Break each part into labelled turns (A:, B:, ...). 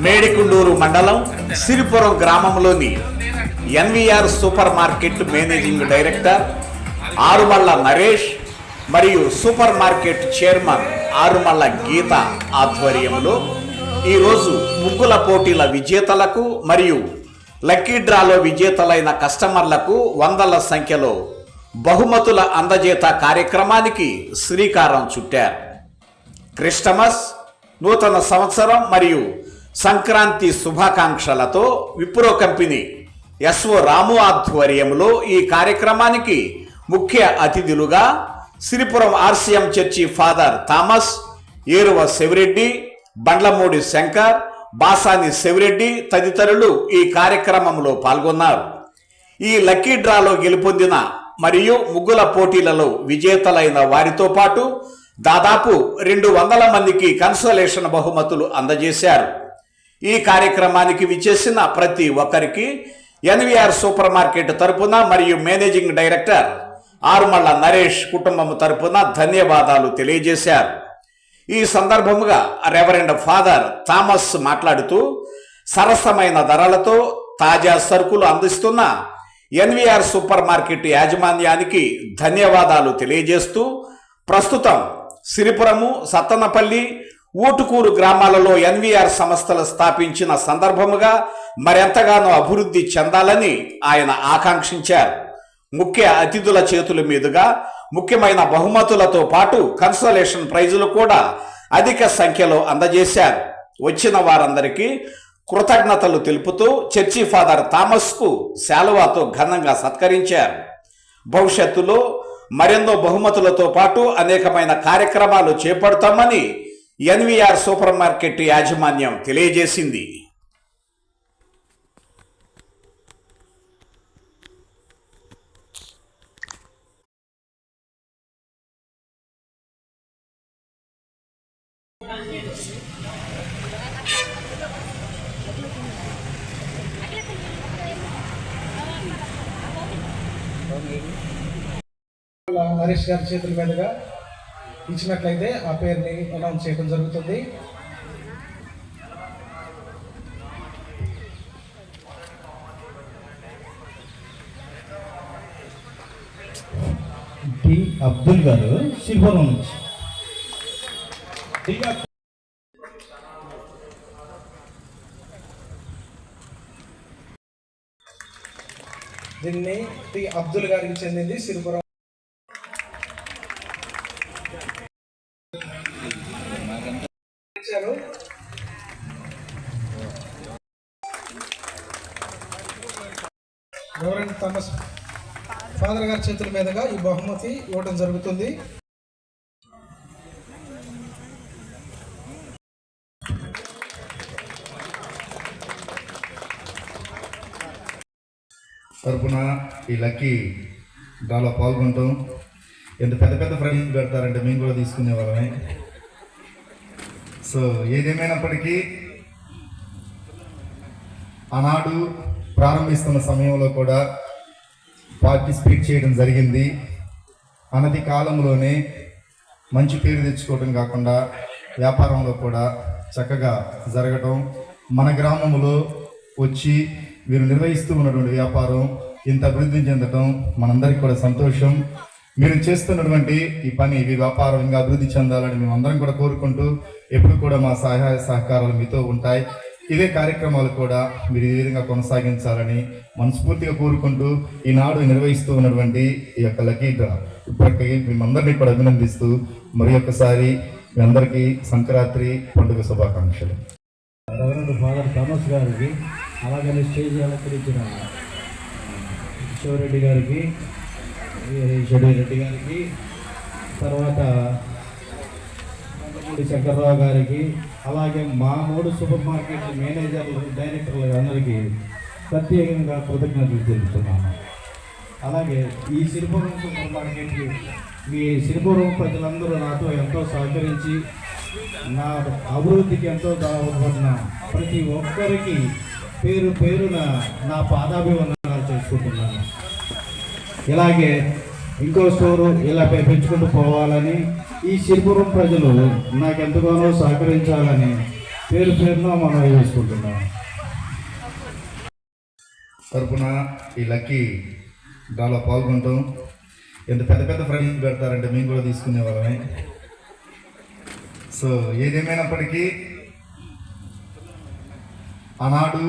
A: మేడికుండూరు మండలం సిరిపురం గ్రామంలోని NVR supermarket managing director Arumalla Naresh మరియు supermarket chairman Arumalla Geetha ఆధ్వర్యంలో ఈరోజు ముగ్గుల పోటీల విజేతలకు మరియు లక్కీ డ్రాలో విజేతలైన కస్టమర్లకు వందల సంఖ్యలో బహుమతుల అందజేత కార్యక్రమానికి శ్రీకారం చుట్టారు. క్రిస్టమస్, నూతన సంవత్సరం మరియు సంక్రాంతి శుభాకాంక్షలతో విప్రో కంపెనీ ఎస్ఓ రాము ఆధ్వర్యంలో ఈ కార్యక్రమానికి ముఖ్య అతిథులుగా Siripuram RCM church father Thomas, Eruva Siva Reddy, Bandlamudi Shankar, Basani Siva Reddy తదితరులు ఈ కార్యక్రమంలో పాల్గొన్నారు. ఈ లక్కీ డ్రాలో గెలుపొందిన మరియు ముగ్గుల పోటీలలో విజేతలైన వారితో పాటు దాదాపు 200 మందికి కన్సోలేషన్ బహుమతులు అందజేశారు. ఈ కార్యక్రమానికి విచ్చేసిన ప్రతి ఒక్కరికి ఎన్వీఆర్ సూపర్ మార్కెట్ తరపున మరియు మేనేజింగ్ డైరెక్టర్ ఆరుమల్ల నరేష్ కుటుంబం తరపున ధన్యవాదాలు తెలియజేశారు. ఈ సందర్భముగా రెవరెండ్ ఫాదర్ థామస్ మాట్లాడుతూ సరసమైన ధరలతో తాజా సరుకులు అందిస్తున్న ఎన్వీఆర్ సూపర్ మార్కెట్ యాజమాన్యానికి ధన్యవాదాలు తెలియజేస్తూ ప్రస్తుతం సిరిపురము, సత్తనపల్లి, ఊటుకూరు గ్రామాలలో ఎన్వీఆర్ సంస్థలు స్థాపించిన సందర్భముగా మరెంతగానో అభివృద్ధి చెందాలని ఆయన ఆకాంక్షించారు. ముఖ్య అతిథుల చేతుల మీదుగా ముఖ్యమైన బహుమతులతో పాటు కన్సోలేషన్ ప్రైజులు కూడా అధిక సంఖ్యలో అందజేశారు. వచ్చిన వారందరికీ కృతజ్ఞతలు తెలుపుతూ చర్చి ఫాదర్ థామస్కు శాలువాతో ఘనంగా సత్కరించారు. భవిష్యత్తులో మరెన్నో బహుమతులతో పాటు అనేకమైన కార్యక్రమాలు చేపడతామని ఎన్వీఆర్ సూపర్ మార్కెట్ యాజమాన్యం తెలియజేసింది.
B: నరేష్ గారి చేతుల మీదుగా ఇచ్చినట్లయితే ఆ పేరుని అనౌన్స్ చేయడం జరుగుతుంది.
C: టి అబ్దుల్ గారు సిరిపురం నుంచి.
B: దీన్ని టి అబ్దుల్ గారికి చెందింది సిరిపురం. రెవరెండ్ థామస్ ఫాదర్ గారి చేతుల మీదుగా ఈ బహుమతి ఇవ్వడం జరుగుతుంది.
D: తరపున ఈ లక్కీ డ్రాలో పాల్గొంటాం. ఎంత పెద్ద పెద్ద ప్రైజ్ పెడతారంటే మేము కూడా తీసుకునే వాళ్ళమే. సో ఏదేమైనప్పటికీ ఆనాడు ప్రారంభిస్తున్న సమయంలో కూడా పార్టిసిపేట్ చేయడం జరిగింది. అనతి కాలంలోనే మంచి పేరు తెచ్చుకోవడం కాకుండా వ్యాపారంలో కూడా చక్కగా జరగటం, మన గ్రామంలో వచ్చి వీరు నిర్వహిస్తూ ఉన్నటువంటి వ్యాపారం ఇంత అభివృద్ధి చెందటం మనందరికీ కూడా సంతోషం. మీరు చేస్తున్నటువంటి ఈ పని, ఈ వ్యాపారం ఇంకా అభివృద్ధి చెందాలని మేము అందరం కూడా కోరుకుంటూ ఎప్పుడు కూడా మా సహాయ సహకారాలు మీతో ఉంటాయి. ఇదే కార్యక్రమాలు కూడా మీరు ఈ విధంగా కొనసాగించాలని మనస్ఫూర్తిగా కోరుకుంటూ ఈనాడు నిర్వహిస్తూ ఉన్నటువంటి ఈ యొక్క లక్కీ డ్రా ఇప్పటికీ మేమందరినీ కూడా అభినందిస్తూ మరి ఒక్కసారి మీ అందరికీ సంక్రాంతి పండుగ శుభాకాంక్షలు.
C: రెవరెండ్ ఫాదర్ థామస్ గారికి, అలాగే స్టేజ్ అలంకరించిన శివరెడ్డి గారికి, రెడ్డి గారికి, తర్వాత బండ్లమూడి శంకర్రావు గారికి, అలాగే మా 3 సూపర్ మార్కెట్ మేనేజర్లు, డైరెక్టర్లు అందరికీ ప్రత్యేకంగా కృతజ్ఞతలు తెలుపుతున్నాను. అలాగే ఈ సిరిపురం సూపర్ మార్కెట్కి మీ సిరిపురం ప్రజలందరూ నాతో ఎంతో సహకరించి నా అభివృద్ధికి ఎంతో దోహదపడిన ప్రతి ఒక్కరికి పేరు పేరున నా పాదాభివందనాలు చేసుకుంటున్నాను. ఇలాగే ఇంకో స్టోరు ఇలా పెంచుకుంటూ పోవాలని, ఈ సిరిపురం ప్రజలు నాకు ఎంతగానో సహకరించాలని పేరు పేరున మనం వేసుకుంటున్నాం.
D: తరపున ఈ లక్కీ డ్రాలో పాల్గొంటాం. ఎంత పెద్ద పెద్ద ప్రైజ్ పెడతారంటే మేము కూడా తీసుకునే వాళ్ళమే. సో ఏదేమైనప్పటికీ ఆనాడు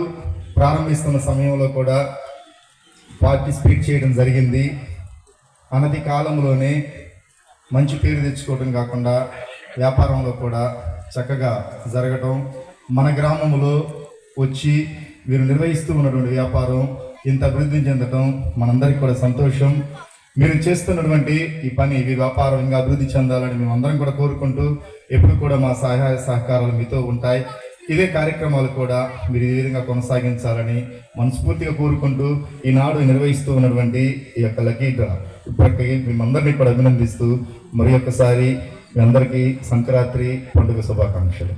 D: ప్రారంభిస్తున్న సమయంలో కూడా పార్టిసిపేట్ చేయడం జరిగింది. అనతి కాలంలోనే మంచి పేరు తెచ్చుకోవడం కాకుండా వ్యాపారంలో కూడా చక్కగా జరగటం, మన గ్రామంలో వచ్చి వీరు నిర్వహిస్తూ ఉన్నటువంటి వ్యాపారం ఇంత అభివృద్ధి చెందటం మనందరికీ కూడా సంతోషం. మీరు చేస్తున్నటువంటి ఈ పని, ఈ వ్యాపారం ఇంకా అభివృద్ధి చెందాలని మేము అందరం కూడా కోరుకుంటూ ఎప్పుడు కూడా మా సహాయ సహకారాలు మీతో ఉంటాయి. ఇదే కార్యక్రమాలు కూడా మీరు ఈ విధంగా కొనసాగించాలని మనస్ఫూర్తిగా కోరుకుంటూ ఈనాడు నిర్వహిస్తూ ఉన్నటువంటి ఈ యొక్క లక్కీ డ్రా ఇప్పటికీ మేమందరినీ కూడా అభినందిస్తూ మరి ఒక్కసారి మీ అందరికీ సంక్రాంతి పండుగ శుభాకాంక్షలు.